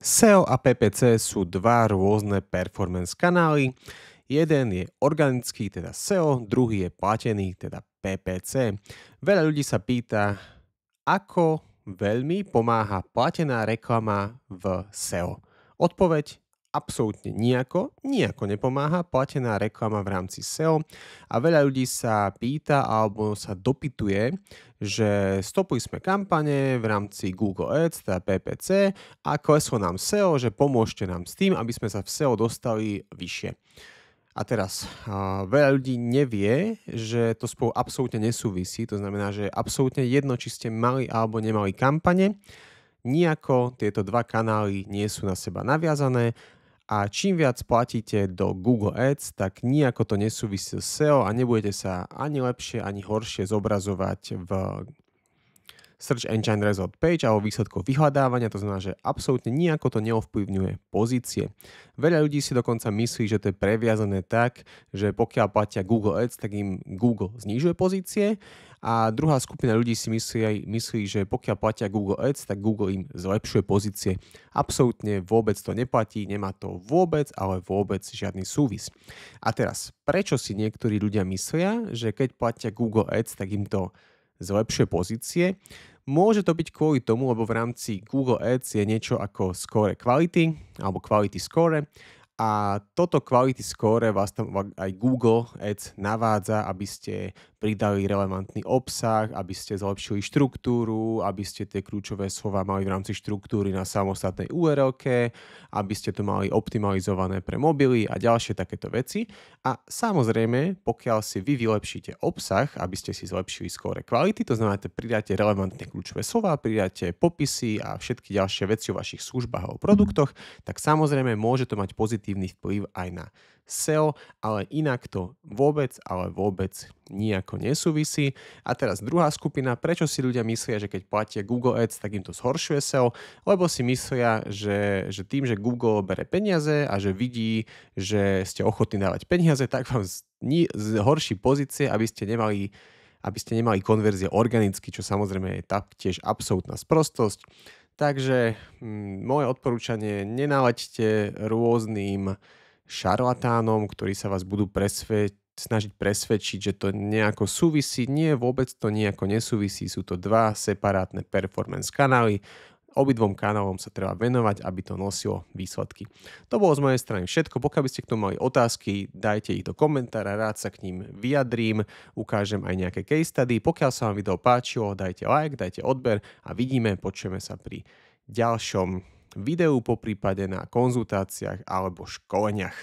SEO a PPC sú dva rôzne performance kanály. Jeden je organický, teda SEO, druhý je platený, teda PPC. Veľa ľudí sa pýta, ako veľmi pomáha platená reklama v SEO. Odpoveď: absolútne nijako nepomáha platená reklama v rámci SEO a veľa ľudí sa pýta alebo sa dopytuje, že stopli sme kampane v rámci Google Ads, teda PPC, a kleslo nám SEO, že pomôžte nám s tým, aby sme sa v SEO dostali vyššie. A teraz, veľa ľudí nevie, že to spolu absolútne nesúvisí, to znamená, že je absolútne jedno, či ste mali alebo nemali kampane, nijako tieto dva kanály nie sú na seba naviazané a čím viac platíte do Google Ads, tak nijako to nesúvisí s SEO a nebudete sa ani lepšie, ani horšie zobrazovať v Search Engine Result Page alebo výsledkov vyhľadávania, to znamená, že absolútne nijako to neovplyvňuje pozície. Veľa ľudí si dokonca myslí, že to je previazané tak, že pokiaľ platia Google Ads, tak im Google znižuje pozície a druhá skupina ľudí si myslí, že pokiaľ platia Google Ads, tak Google im zlepšuje pozície. Absolútne vôbec to neplatí, nemá to vôbec, ale vôbec žiadny súvis. A teraz, prečo si niektorí ľudia myslia, že keď platia Google Ads, tak im to zlepšuje pozície? Môže to byť kvôli tomu, lebo v rámci Google Ads je niečo ako score quality alebo quality score a toto quality score vás tam aj Google Ads navádza, aby ste pridali relevantný obsah, aby ste zlepšili štruktúru, aby ste tie kľúčové slova mali v rámci štruktúry na samostatnej URL-ke, aby ste to mali optimalizované pre mobily a ďalšie takéto veci. A samozrejme, pokiaľ si vy vylepšíte obsah, aby ste si zlepšili score quality, to znamená, že pridáte relevantné kľúčové slova, pridáte popisy a všetky ďalšie veci o vašich službách alebo produktoch, tak samozrejme môže to mať pozitívny vplyv aj na SEO, ale inak to vôbec nijako nesúvisí. A teraz druhá skupina, prečo si ľudia myslia, že keď platia Google Ads, tak im to zhoršuje SEO, lebo si myslia, že tým, že Google bere peniaze a že vidí, že ste ochotní dávať peniaze, tak vám zhorší pozície, aby ste nemali konverzie organicky, čo samozrejme je taktiež absolútna sprostosť. Takže moje odporúčanie: nenaleďte rôznym šarlatánom, ktorí sa vás budú snažiť presvedčiť, že to nejako súvisí. Nie, vôbec to nejako nesúvisí. Sú to dva separátne performance kanály. Obidvom kanálom sa treba venovať, aby to nosilo výsledky. To bolo z mojej strany všetko. Pokiaľ by ste k tomu mali otázky, dajte ich do komentára, rád sa k ním vyjadrím, ukážem aj nejaké case study. Pokiaľ sa vám video páčilo, dajte like, dajte odber a počujeme sa pri ďalšom videu, poprípade na konzultáciách alebo školeniach.